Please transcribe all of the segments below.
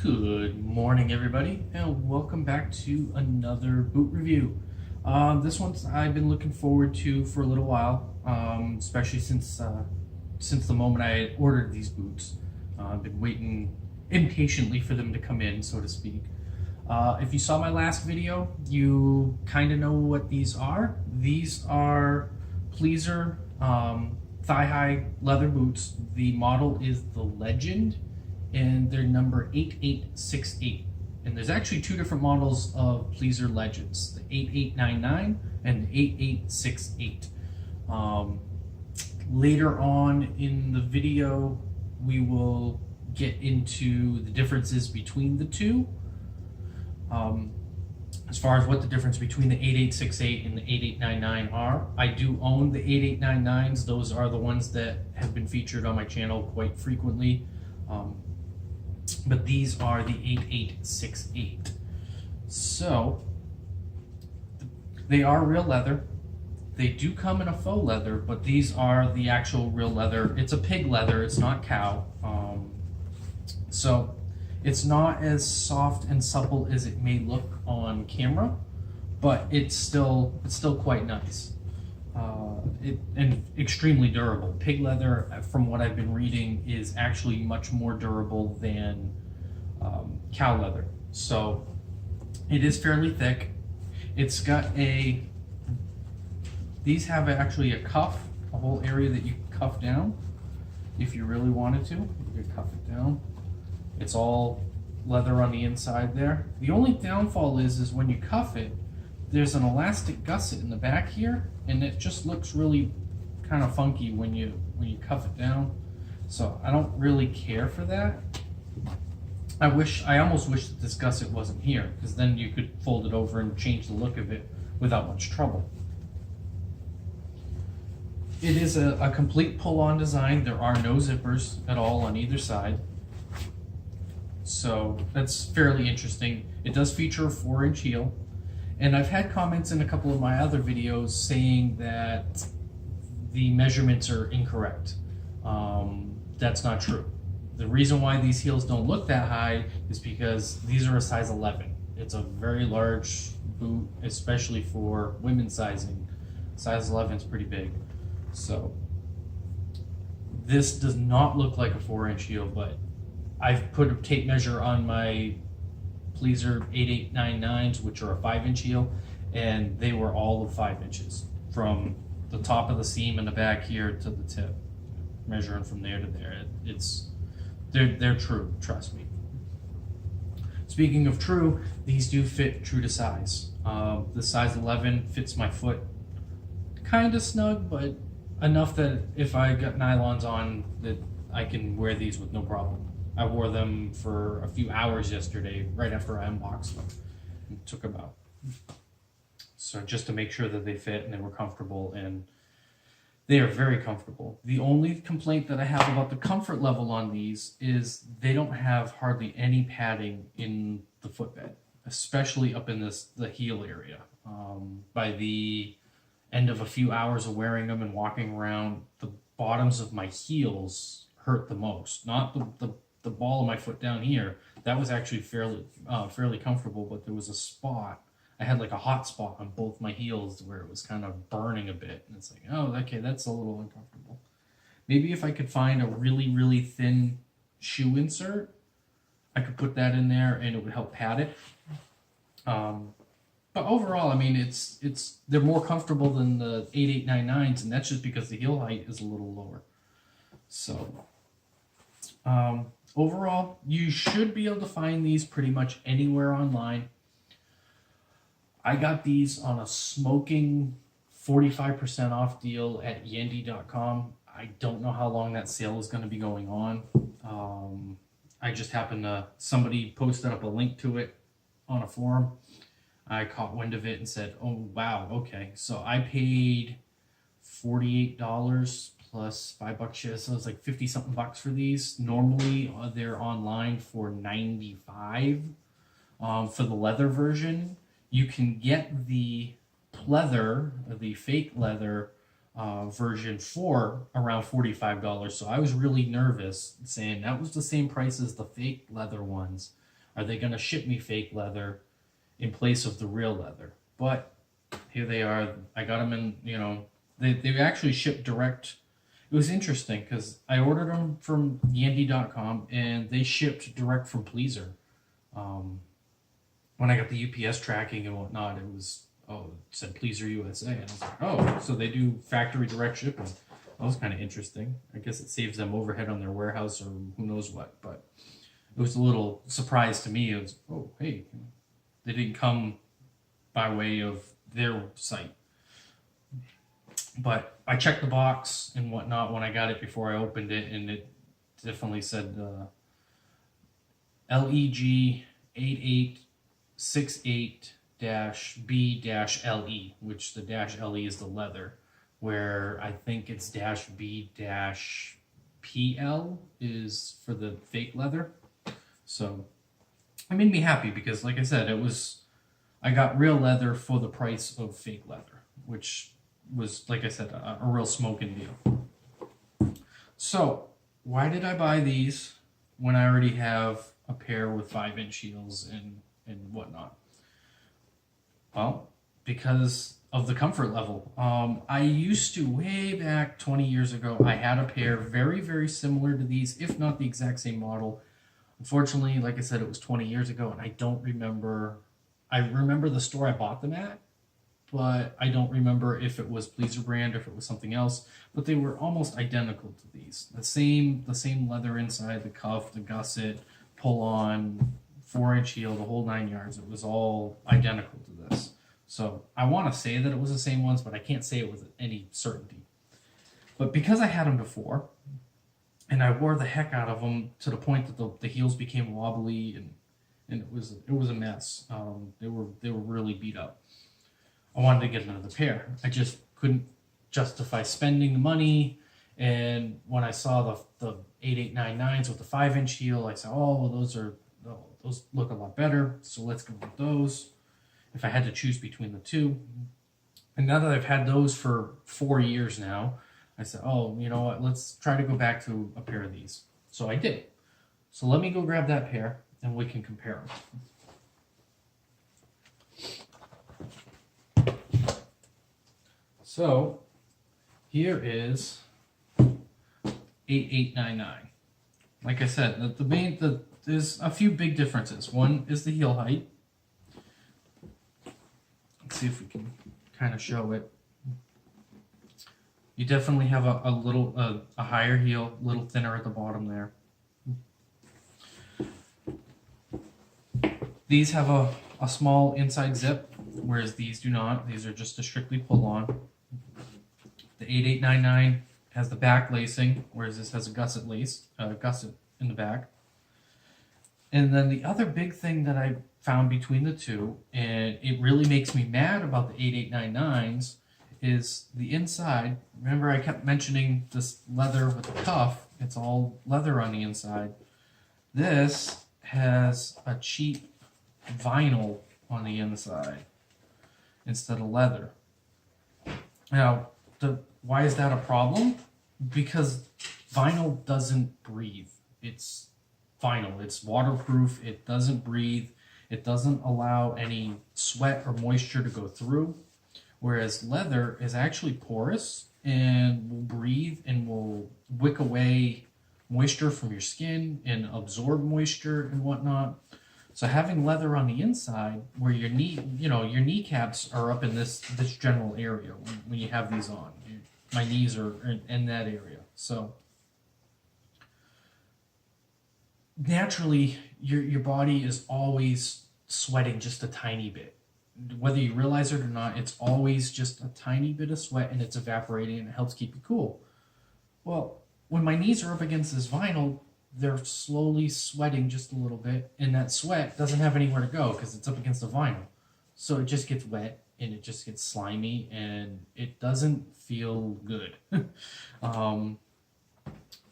Good morning, everybody, and welcome back to another boot review. This one's I've been looking forward to for a little while, especially since the moment I ordered these boots. I've been waiting impatiently for them to come in, so to speak. If you saw my last video, you kind of know what these are. These are pleaser thigh-high leather boots. The model is the Legend, and they're number 8868. And there's actually two different models of pleaser Legends, the 8899 and the 8868. Later on in the video, we will get into the differences between the two. As far as what the difference between the 8868 and the 8899 are, I do own the 8899s. Those are the ones that have been featured on my channel quite frequently. But these are the 8868. So they are real leather. They do come in a faux leather, but these are the actual real leather. It's a pig leather, it's not cow. So it's not as soft and supple as it may look on camera, but it's still quite nice. And extremely durable. Pig leather, from what I've been reading, is actually much more durable than cow leather. So it is fairly thick. It's got these have actually a cuff, a whole area that you can cuff down if you really wanted to. You could cuff it down. It's all leather on the inside there. The only downfall is when you cuff it, there's an elastic gusset in the back here, and it just looks really kind of funky when you cuff it down. So I don't really care for that. I almost wish that this gusset wasn't here, because then you could fold it over and change the look of it without much trouble. It is a complete pull-on design. There are no zippers at all on either side. So that's fairly interesting. It does feature a 4-inch heel. And I've had comments in a couple of my other videos saying that the measurements are incorrect. That's not true. The reason why these heels don't look that high is because these are a size 11. It's a very large boot, especially for women's sizing. Size 11 is pretty big. So this does not look like a 4-inch heel, but I've put a tape measure on my pleaser 8899s, which are a 5-inch heel, and they were all of 5 inches from the top of the seam in the back here to the tip, measuring from there to there. They're true, trust me. Speaking of true, these do fit true to size. The size 11 fits my foot kind of snug, but enough that if I got nylons on, that I can wear these with no problem. I wore them for a few hours yesterday, right after I unboxed them, and took them out. So just to make sure that they fit and they were comfortable, and they are very comfortable. The only complaint that I have about the comfort level on these is they don't have hardly any padding in the footbed, especially up in the heel area. By the end of a few hours of wearing them and walking around, the bottoms of my heels hurt the most. Not the ball of my foot down here. That was actually fairly comfortable, but there was a spot. I had like a hot spot on both my heels where it was kind of burning a bit, and it's like, oh, okay, that's a little uncomfortable. Maybe if I could find a really thin shoe insert, I could put that in there and it would help pad it. But overall, I mean, they're more comfortable than the 8899s, and that's just because the heel height is a little lower. So overall, you should be able to find these pretty much anywhere online. I got these on a smoking 45% off deal at yandy.com. I don't know how long that sale is going to be going on. I just happened to, somebody posted up a link to it on a forum. I caught wind of it and said, oh, wow, okay. So I paid $48 plus $5 shit, so it's like 50 something bucks for these. Normally they're online for $95 for the leather version. You can get the pleather, the fake leather version for around $45. So I was really nervous saying that was the same price as the fake leather ones. Are they going to ship me fake leather in place of the real leather? But here they are. I got them in, they actually shipped direct. It was interesting because I ordered them from Yandy.com and they shipped direct from Pleaser. When I got the UPS tracking and whatnot, it was, it said Pleaser USA. And I was like, oh, so they do factory direct shipping. That was kind of interesting. I guess it saves them overhead on their warehouse or who knows what. But it was a little surprise to me. It was, oh, hey, they didn't come by way of their site. But I checked the box and whatnot when I got it before I opened it, and it definitely said LEG 8868-B-LE, which the -LE is the leather, where I think it's -B-PL is for the fake leather. So it made me happy because, like I said, I got real leather for the price of fake leather, which was, like I said, a real smoking deal. So why did I buy these when I already have a pair with 5-inch heels and whatnot? Well, because of the comfort level. I used to, way back 20 years ago, I had a pair very, very similar to these, if not the exact same model. Unfortunately, like I said, it was 20 years ago, and I don't remember. I remember the store I bought them at, but I don't remember if it was Pleaser brand or if it was something else. But they were almost identical to these. The same leather inside, the cuff, the gusset, pull on, 4-inch heel, the whole 9 yards. It was all identical to this. So I want to say that it was the same ones, but I can't say it with any certainty. But because I had them before, and I wore the heck out of them to the point that the heels became wobbly, and it was a mess. They were really beat up. I wanted to get another pair. I just couldn't justify spending the money. And when I saw the 8899s with the 5-inch heel, I said, oh, those look a lot better. So let's go with those. If I had to choose between the two. And now that I've had those for 4 years now, I said, oh, you know what? Let's try to go back to a pair of these. So I did. So let me go grab that pair and we can compare them. So here is 8899. Like I said, there's a few big differences. One is the heel height. Let's see if we can kind of show it. You definitely have a higher heel, a little thinner at the bottom there. These have a small inside zip, whereas these do not. These are just a strictly pull-on. The 8899 has the back lacing, whereas this has a gusset in the back. And then the other big thing that I found between the two, and it really makes me mad about the 8899s, is the inside. Remember I kept mentioning this leather with the cuff. It's all leather on the inside. This has a cheap vinyl on the inside instead of leather. Now, why is that a problem? Because vinyl doesn't breathe. It's vinyl. It's waterproof. It doesn't breathe. It doesn't allow any sweat or moisture to go through. Whereas leather is actually porous and will breathe and will wick away moisture from your skin and absorb moisture and whatnot. So having leather on the inside, where your kneecaps are up in this general area when you have these on. My knees are in that area. So naturally, your body is always sweating just a tiny bit. Whether you realize it or not, it's always just a tiny bit of sweat, and it's evaporating, and it helps keep you cool. Well, when my knees are up against this vinyl, they're slowly sweating just a little bit, and that sweat doesn't have anywhere to go because it's up against the vinyl. So it just gets wet, and it just gets slimy, and it doesn't feel good.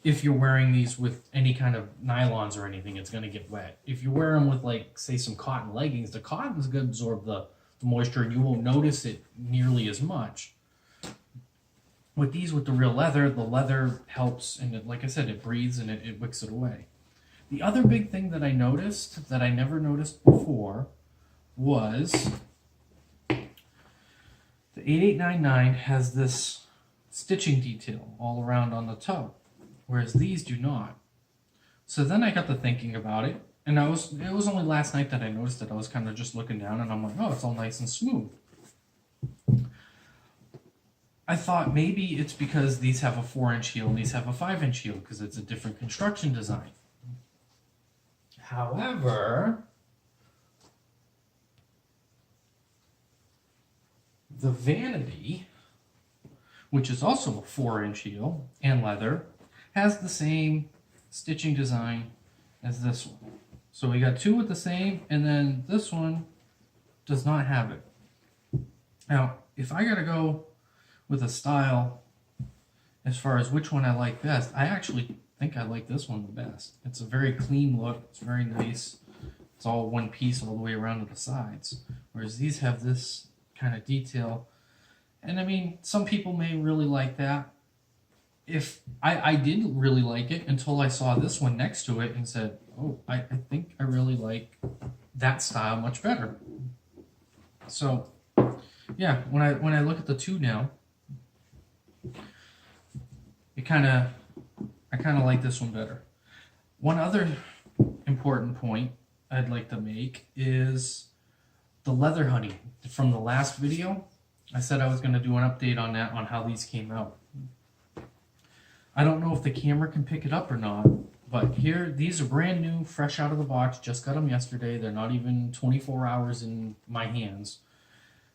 If you're wearing these with any kind of nylons or anything, it's going to get wet. If you wear them with, like, say, some cotton leggings, the cotton is going to absorb the moisture, and you won't notice it nearly as much. With these, with the real leather, the leather helps, and like I said, it breathes and it wicks it away. The other big thing that I noticed that I never noticed before was the 8899 has this stitching detail all around on the toe, whereas these do not. So then I got to thinking about it, and it was only last night that I noticed it. I was kind of just looking down, and I'm like, oh, it's all nice and smooth. I thought maybe it's because these have a 4-inch heel and these have a 5-inch heel because it's a different construction design. However, the Vanity, which is also a 4-inch heel and leather, has the same stitching design as this one. So we got two with the same, and then this one does not have it. Now, if I gotta go with a style as far as which one I like best, I actually think I like this one the best. It's a very clean look, it's very nice. It's all one piece all the way around to the sides. Whereas these have this kind of detail. And I mean, some people may really like that. If I didn't really like it until I saw this one next to it and said, oh, I think I really like that style much better. So yeah, when I look at the two now, I kind of like this one better. One other important point I'd like to make is the leather honey from the last video. I said I was going to do an update on that, on how these came out. I don't know if the camera can pick it up or not, but here, these are brand new, fresh out of the box. Just got them yesterday. They're not even 24 hours in my hands.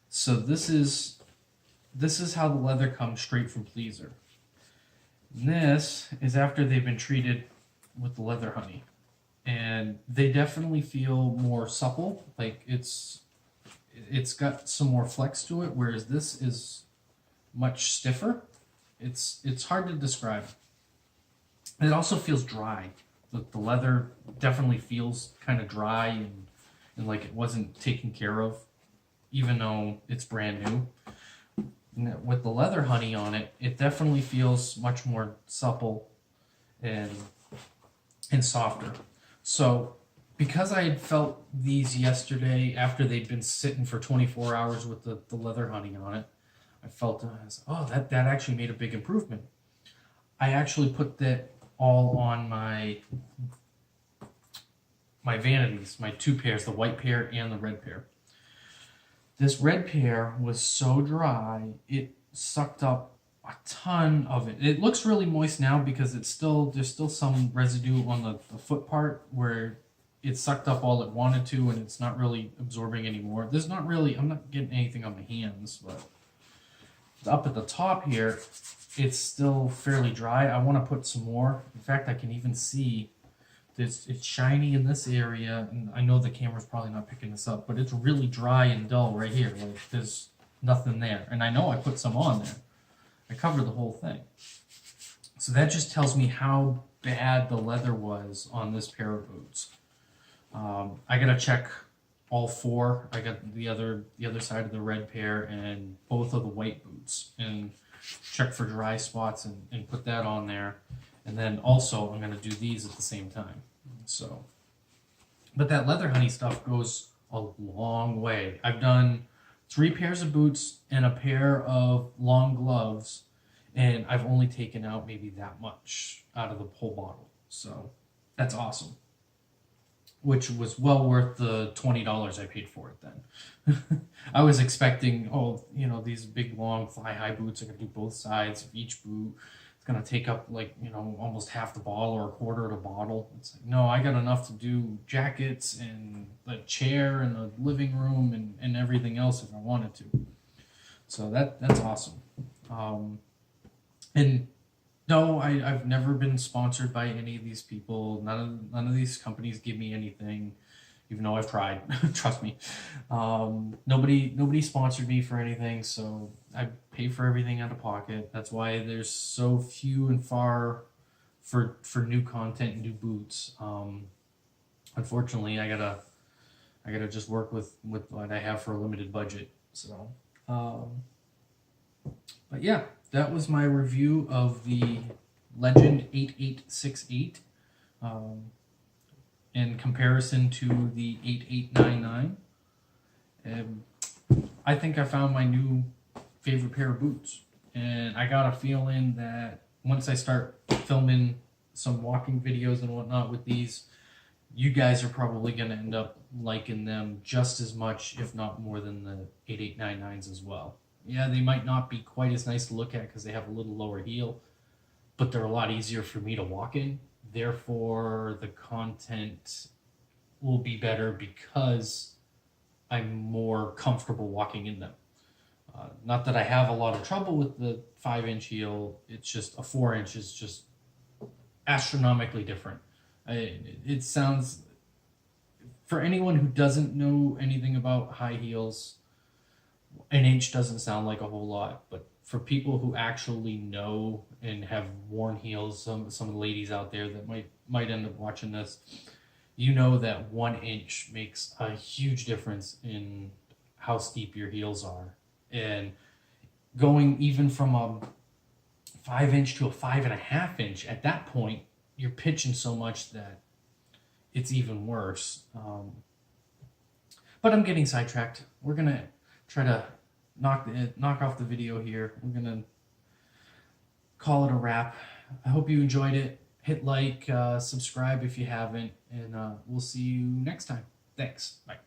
So this is how the leather comes straight from Pleaser. And this is after they've been treated with the leather honey. And they definitely feel more supple. Like it's got some more flex to it, whereas this is much stiffer. It's hard to describe. And it also feels dry. The leather definitely feels kind of dry and like it wasn't taken care of, even though it's brand new. With the leather honey on it, it definitely feels much more supple and softer. So because I had felt these yesterday after they'd been sitting for 24 hours with the leather honey on it, I felt, oh, that actually made a big improvement. I actually put that all on my vanities, my two pairs, the white pair and the red pair. This red pair was so dry, it sucked up a ton of it. It looks really moist now because there's still some residue on the foot part where it sucked up all it wanted to and it's not really absorbing anymore. I'm not getting anything on my hands, but up at the top here, it's still fairly dry. I want to put some more. In fact, I can even see it's shiny in this area, and I know the camera's probably not picking this up, but it's really dry and dull right here. Like there's nothing there. And I know I put some on there. I covered the whole thing. So that just tells me how bad the leather was on this pair of boots. I gotta check all four. I got the other side of the red pair and both of the white boots, and check for dry spots and put that on there. And then also I'm gonna do these at the same time. So, but that leather honey stuff goes a long way. I've done 3 pairs of boots and a pair of long gloves, and I've only taken out maybe that much out of the whole bottle. So that's awesome. Which was well worth the $20 I paid for it then. I was expecting, these big, long, thigh-high boots are going to do both sides of each boot. It's going to take up, almost half the bottle or a quarter of the bottle. It's like, no, I got enough to do jackets and the chair and the living room and everything else if I wanted to. So that's awesome. And no, I've never been sponsored by any of these people. None of these companies give me anything, even though I've tried. Trust me. Nobody sponsored me for anything, so I pay for everything out of pocket. That's why there's so few and far for new content and new boots. Unfortunately, I gotta just work with what I have for a limited budget. So, but yeah. That was my review of the Legend 8868. in comparison to the 8899. I think I found my new favorite pair of boots. And I got a feeling that once I start filming some walking videos and whatnot with these, you guys are probably going to end up liking them just as much, if not more, than the 8899s as well. Yeah, they might not be quite as nice to look at because they have a little lower heel, but they're a lot easier for me to walk in. Therefore, the content will be better because I'm more comfortable walking in them. Not that I have a lot of trouble with the 5-inch heel, it's just a 4-inch is just astronomically different. It sounds, for anyone who doesn't know anything about high heels, an inch doesn't sound like a whole lot, but for people who actually know and have worn heels, some of the ladies out there that might end up watching this, you know that 1 inch makes a huge difference in how steep your heels are. And going even from a 5-inch to a 5.5-inch, at that point, you're pitching so much that it's even worse. But I'm getting sidetracked. We're gonna try to knock off the video here. We're gonna call it a wrap. I hope you enjoyed it. Hit like, subscribe if you haven't, and we'll see you next time. Thanks. Bye.